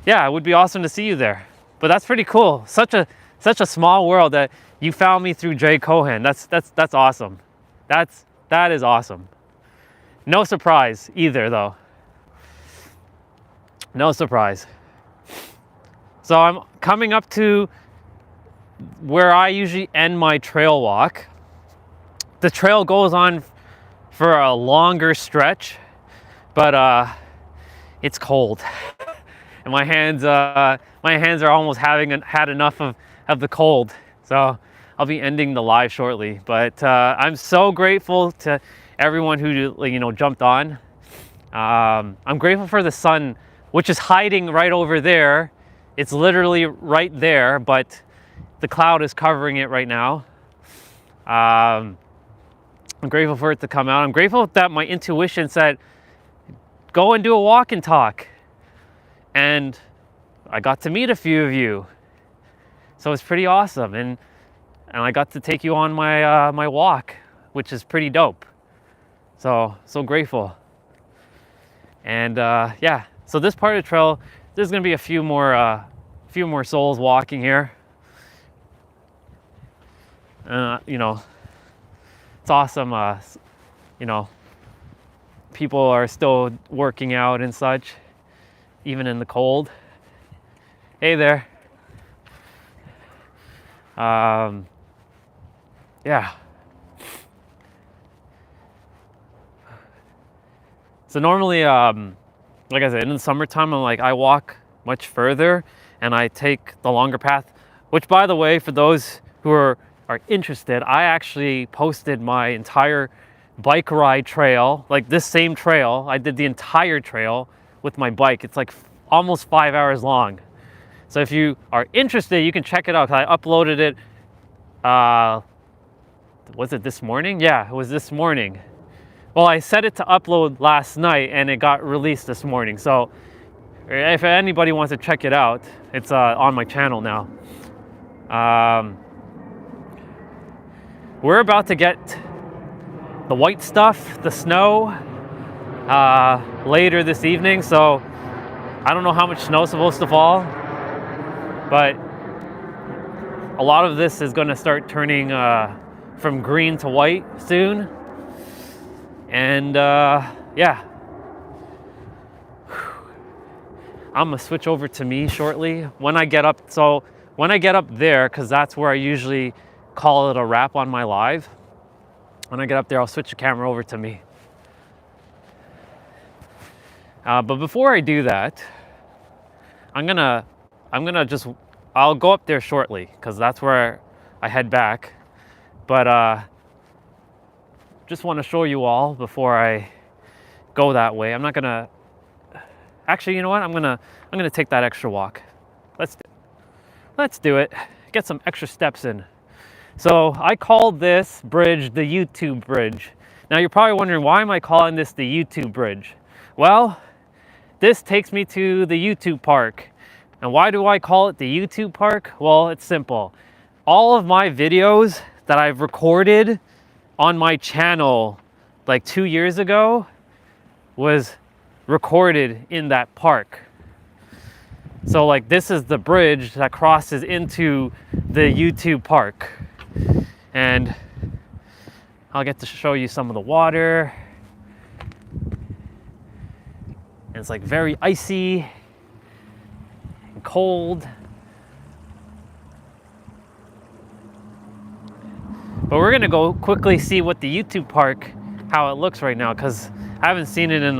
yeah, it would be awesome to see you there. But that's pretty cool. Such a small world that you found me through Jay Cohen. That's awesome. That is awesome. No surprise either, though. No surprise. So I'm coming up to where I usually end my trail walk. The trail goes on for a longer stretch, but it's cold, and my hands are almost had enough of the cold. So I'll be ending the live shortly. But I'm so grateful to everyone who jumped on. I'm grateful for the sun, which is hiding right over there. It's literally right there, but the cloud is covering it right now. I'm grateful for it to come out. I'm grateful that my intuition said, go and do a walk and talk. And I got to meet a few of you. So it's pretty awesome. And I got to take you on my my walk, which is pretty dope. So grateful. And yeah, so this part of the trail, there's gonna be a few more souls walking here. It's awesome. People are still working out and such, even in the cold. Hey there. Yeah. So normally, like I said, in the summertime, I walk much further and I take the longer path, which, by the way, for those who are interested, I actually posted my entire bike ride trail, like this same trail. I did the entire trail with my bike. It's like almost 5 hours long. So if you are interested, you can check it out. I uploaded it, was it this morning? Yeah, it was this morning. Well, I set it to upload last night and it got released this morning. So if anybody wants to check it out, it's on my channel now. We're about to get the white stuff, the snow, later this evening. So I don't know how much snow is supposed to fall, but a lot of this is going to start turning from green to white soon. And yeah, I'm gonna switch over to me shortly when I get up. So when I get up there, because that's where I usually call it a wrap on my live. When I get up there, I'll switch the camera over to me. But before I do that, I'll go up there shortly because that's where I head back. But just want to show you all before I go that way. I'm not gonna. Actually, you know what? I'm gonna take that extra walk. Let's do it. Get some extra steps in. So I called this bridge the YouTube bridge. Now you're probably wondering, why am I calling this the YouTube bridge? Well, this takes me to the YouTube park. And why do I call it the YouTube park? Well, it's simple. All of my videos that I've recorded on my channel like 2 years ago was recorded in that park. So like this is the bridge that crosses into the YouTube park. And I'll get to show you some of the water. And it's like very icy and cold. But we're gonna go quickly see what the YouTube park, how it looks right now, because I haven't seen it in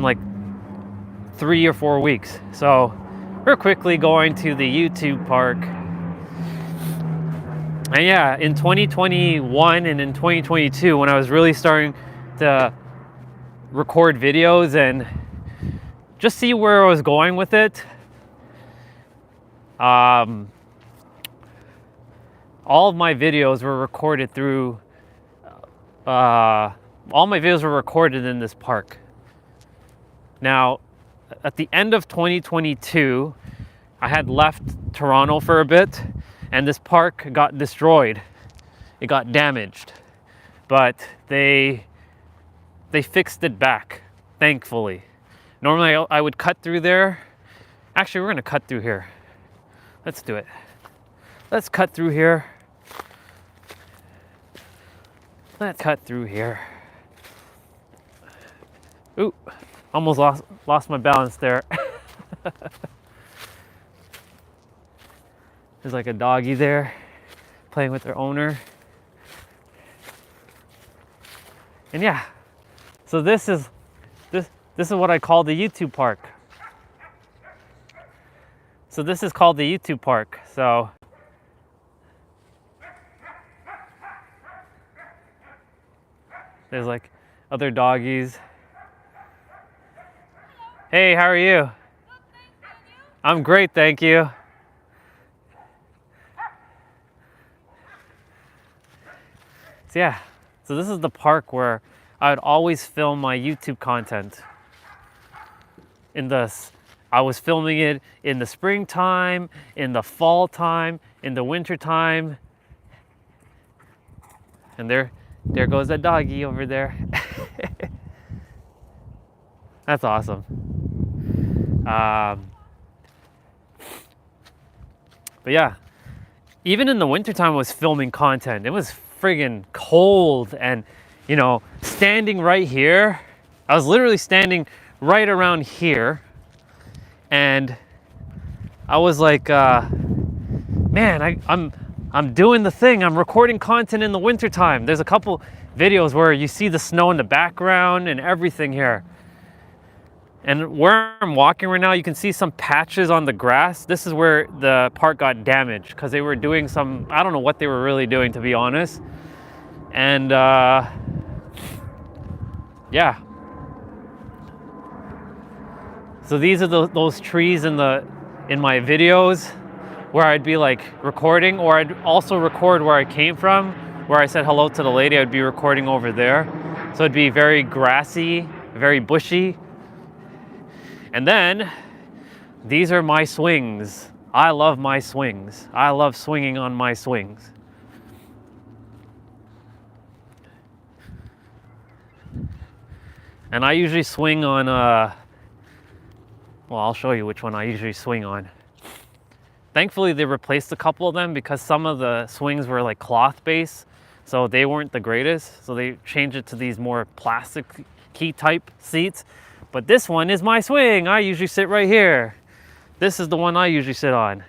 like 3 or 4 weeks. So we're quickly going to the YouTube park. And yeah, in 2021 and in 2022, when I was really starting to record videos and just see where I was going with it. All of my videos were recorded through, all my videos were recorded in this park. Now, at the end of 2022, I had left Toronto for a bit, and this park got destroyed. It got damaged, but they fixed it back, thankfully. Normally I would cut through there. Actually, we're gonna cut through here. Let's do it. Let's cut through here. Let's cut through here. Ooh, almost lost my balance there. There's like a doggy there playing with their owner. And yeah, so this is what I call the YouTube park. So this is called the YouTube park. So there's like other doggies. Hey, how are you? I'm great, thank you. So yeah, so this is the park where I would always film my YouTube content. I was filming it in the springtime, in the fall time, in the winter time. And there goes that doggy over there. That's awesome. But yeah, even in the wintertime I was filming content. It was friggin' cold, and you know, standing right here, I was literally standing right around here, and I was like, man, I'm doing the thing. I'm recording content in the wintertime. There's a couple videos where you see the snow in the background and everything here. And where I'm walking right now, you can see some patches on the grass. This is where the park got damaged because they were doing some, I don't know what they were really doing, to be honest. And yeah. So these are those trees in my videos where I'd be like recording, or I'd also record where I came from, where I said hello to the lady. I'd be recording over there. So it'd be very grassy, very bushy. And then these are my swings. I love my swings. I love swinging on my swings. And I usually swing on, well, I'll show you which one I usually swing on. Thankfully, they replaced a couple of them because some of the swings were like cloth base, so they weren't the greatest. So they changed it to these more plastic key type seats. But this one is my swing. I usually sit right here. This is the one I usually sit on.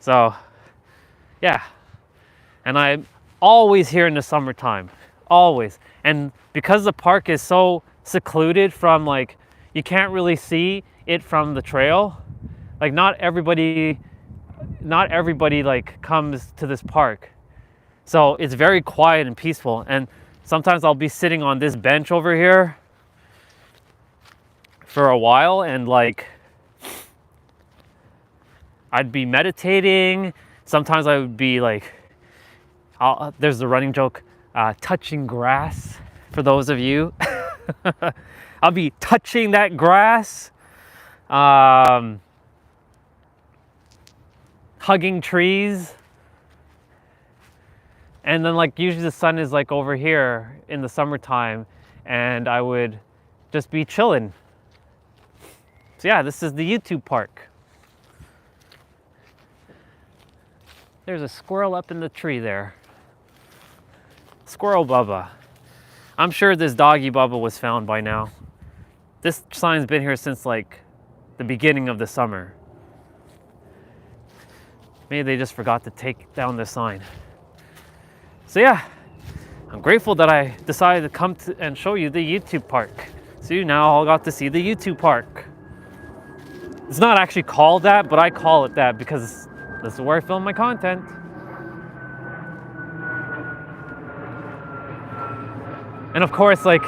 So, yeah. And I'm always here in the summertime, always. And because the park is so secluded from, like, you can't really see it from the trail. Like, not everybody like comes to this park. So it's very quiet and peaceful. And sometimes I'll be sitting on this bench over here for a while, and like I'd be meditating. Sometimes I would be like, there's the running joke, touching grass for those of you. I'll be touching that grass, hugging trees. And then like usually the sun is like over here in the summertime, and I would just be chilling. So yeah, this is the YouTube park. There's a squirrel up in the tree there. Squirrel Bubba. I'm sure this doggy Bubba was found by now. This sign's been here since like the beginning of the summer. Maybe they just forgot to take down the sign. So yeah, I'm grateful that I decided to come and show you the YouTube park. So you now all got to see the YouTube park. It's not actually called that, but I call it that because this is where I film my content. And of course, like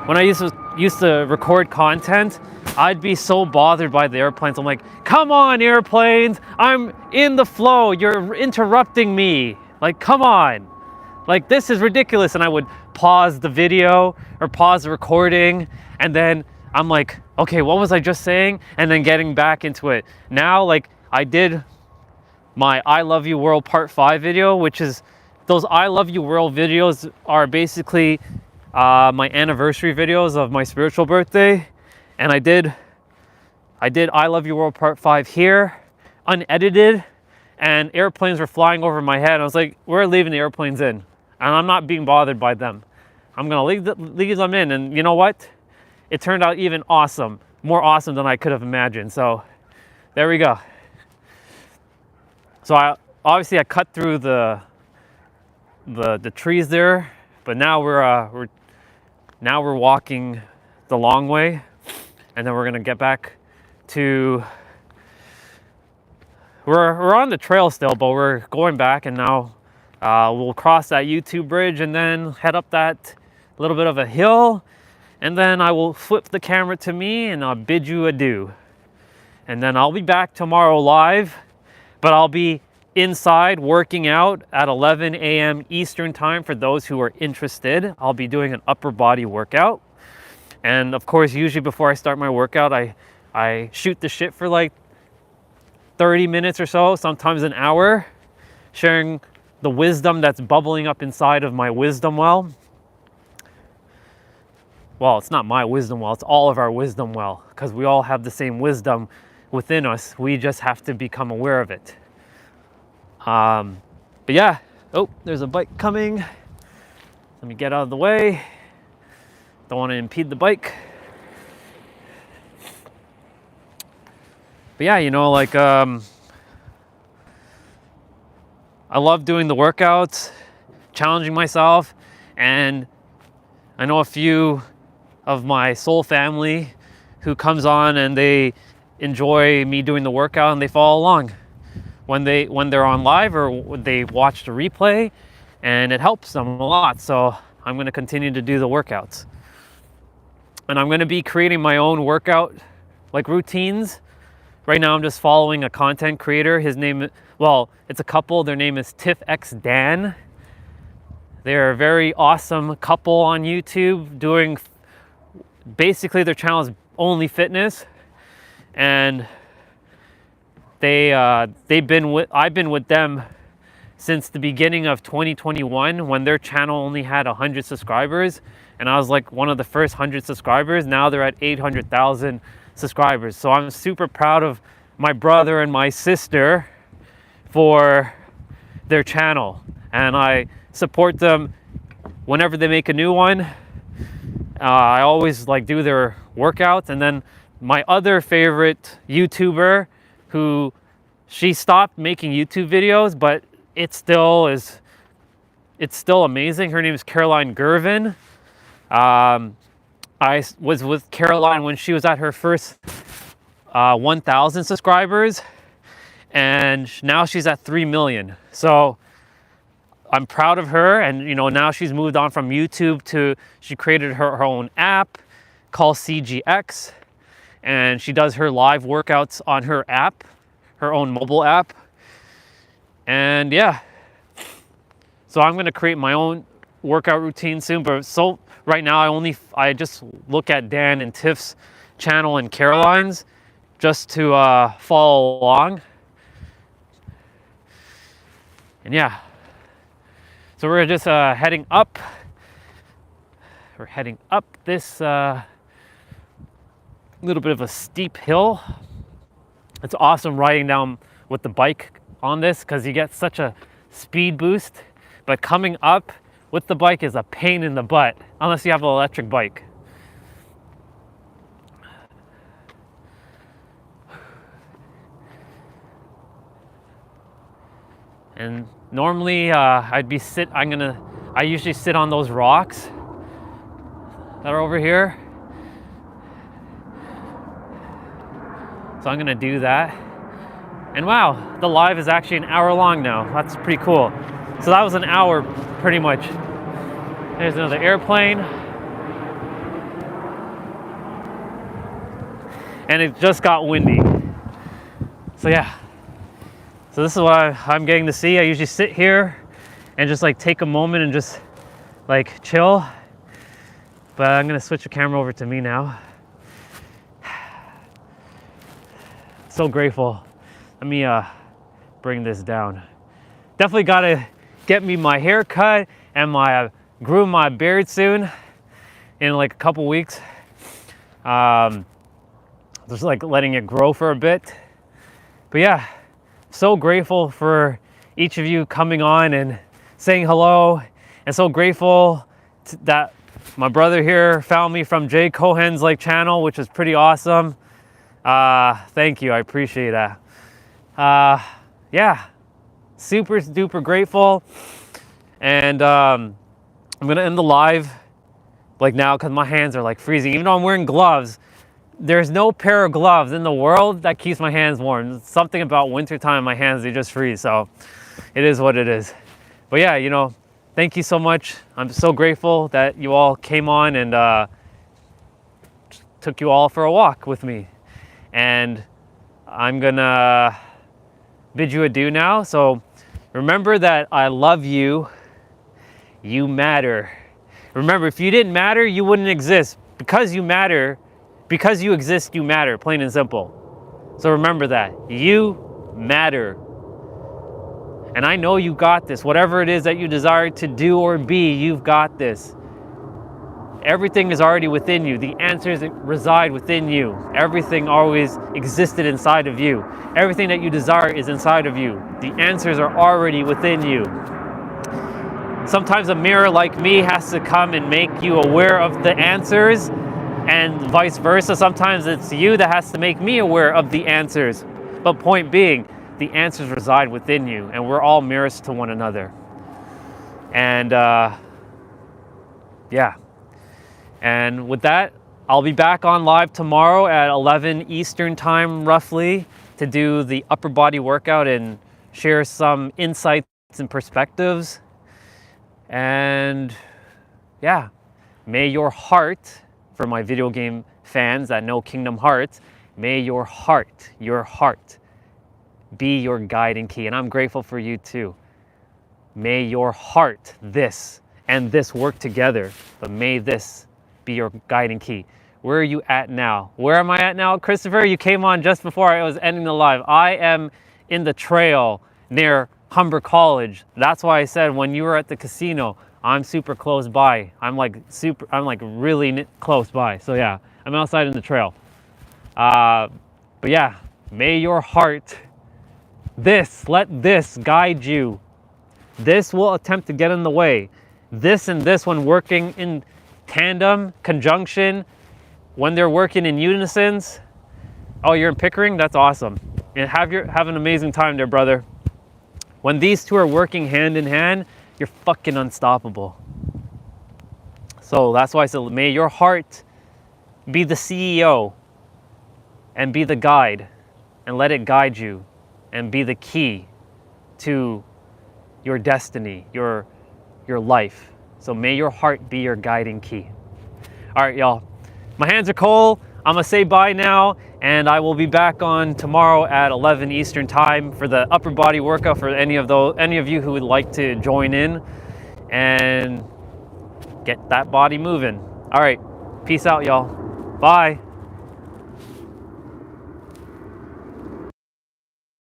when I used to record content, I'd be so bothered by the airplanes. I'm like, come on, airplanes, I'm in the flow, you're interrupting me. Like, come on. Like, this is ridiculous. And I would pause the video or pause the recording, and then I'm like, okay, what was I just saying? And then getting back into it. Now, like, I did my I Love You World Part 5 video, which is, those I Love You World videos are basically my anniversary videos of my spiritual birthday. And I did I Love You World Part 5 here, unedited, and airplanes were flying over my head. I was like, we're leaving the airplanes in, and I'm not being bothered by them. I'm gonna leave them in, and you know what? It turned out even awesome, more awesome than I could have imagined. So there we go. So obviously I cut through the trees there, but now we're walking the long way, and then we're gonna get back to, we're on the trail still, but we're going back, and now we'll cross that YouTube bridge and then head up that little bit of a hill, and then I will flip the camera to me and I'll bid you adieu. And then I'll be back tomorrow live, but I'll be inside working out at 11 a.m. Eastern time for those who are interested. I'll be doing an upper body workout. And of course, usually before I start my workout, I shoot the shit for like 30 minutes or so, sometimes an hour, sharing the wisdom that's bubbling up inside of my wisdom well. Well, it's not my wisdom well, it's all of our wisdom well, because we all have the same wisdom within us. We just have to become aware of it. But yeah, oh, there's a bike coming. Let me get out of the way. Don't want to impede the bike. But yeah, you know, like, I love doing the workouts, challenging myself, and I know a few of my soul family who comes on and they enjoy me doing the workout and they follow along when they're on live or when they watch the replay, and it helps them a lot. So I'm going to continue to do the workouts, and I'm going to be creating my own workout like routines. Right now I'm just following a content creator. His name, well, it's a couple. Their name is Tiff X Dan. They're a very awesome couple on YouTube doing, basically their channel is only fitness, and I've been with them since the beginning of 2021 when their channel only had 100 subscribers, and I was like one of the first 100 subscribers. Now they're at 800,000 subscribers. So I'm super proud of my brother and my sister for their channel, and I support them whenever they make a new one. I always like do their workouts. And then my other favorite YouTuber, who she stopped making YouTube videos, but it's still amazing. Her name is Caroline Gervin. I was with Caroline when she was at her first 1,000 subscribers, and now she's at 3 million. So I'm proud of her, and you know, now she's moved on from YouTube to, she created her own app called CGX, and she does her live workouts on her app, her own mobile app. And yeah, so I'm going to create my own workout routine soon. But so right now I just look at Dan and Tiff's channel and Caroline's just to follow along. And yeah, so we're just heading up. We're heading up this little bit of a steep hill. It's awesome riding down with the bike on this because you get such a speed boost. But coming up with the bike is a pain in the butt unless you have an electric bike. And normally I usually sit on those rocks that are over here. So I'm gonna do that. And wow, the live is actually an hour long now. That's pretty cool. So that was an hour pretty much. There's another airplane. and it just got windy. So yeah, so this is what I'm getting to see. I usually sit here and just like take a moment and just like chill, but I'm gonna switch the camera over to me now. So grateful. Let me bring this down. Definitely gotta get me my hair cut and groom my beard soon in like a couple weeks. Just like letting it grow for a bit. But yeah, so grateful for each of you coming on and saying hello, and so grateful that my brother here found me from Jay Cohen's like channel, which is pretty awesome. Thank you, I appreciate that. Yeah, super duper grateful. And I'm gonna end the live like now because my hands are like freezing. Even though I'm wearing gloves, there's no pair of gloves in the world that keeps my hands warm. It's something about wintertime, my hands, they just freeze. So it is what it is. But yeah, you know, thank you so much. I'm so grateful that you all came on and took you all for a walk with me. And I'm gonna bid you adieu now. So remember that I love you. You matter. Remember, if you didn't matter, you wouldn't exist. Because you matter, because you exist, you matter, plain and simple. So remember that. You matter. And I know you got this. Whatever it is that you desire to do or be, you've got this. Everything is already within you. The answers reside within you. Everything always existed inside of you. Everything that you desire is inside of you. The answers are already within you. Sometimes a mirror like me has to come and make you aware of the answers, and vice versa. Sometimes it's you that has to make me aware of the answers. But point being, the answers reside within you, and we're all mirrors to one another. And yeah. And with that, I'll be back on live tomorrow at 11 Eastern time, roughly, to do the upper body workout and share some insights and perspectives. And yeah, may your heart, for my video game fans that know Kingdom Hearts, may your heart be your guiding key. And I'm grateful for you too. May your heart, this and this work together, but may this be your guiding key. Where are you at now? Where am I at now, Christopher? You came on just before I was ending the live. I am in the trail near Humber College. That's why I said when you were at the casino, I'm super close by. I'm like really close by. So yeah, I'm outside in the trail. But yeah, may your heart, let this guide you. This will attempt to get in the way. This and this, when working in tandem, conjunction, when they're working in unison. Oh, you're in Pickering? That's awesome. And have an amazing time there, brother. When these two are working hand in hand, you're fucking unstoppable. So that's why I said, may your heart be the CEO and be the guide, and let it guide you and be the key to your destiny, your life. So may your heart be your guiding key. All right, y'all. My hands are cold. I'm gonna say bye now, and I will be back on tomorrow at 11 Eastern time for the upper body workout for any of you who would like to join in and get that body moving. All right, peace out, y'all. Bye.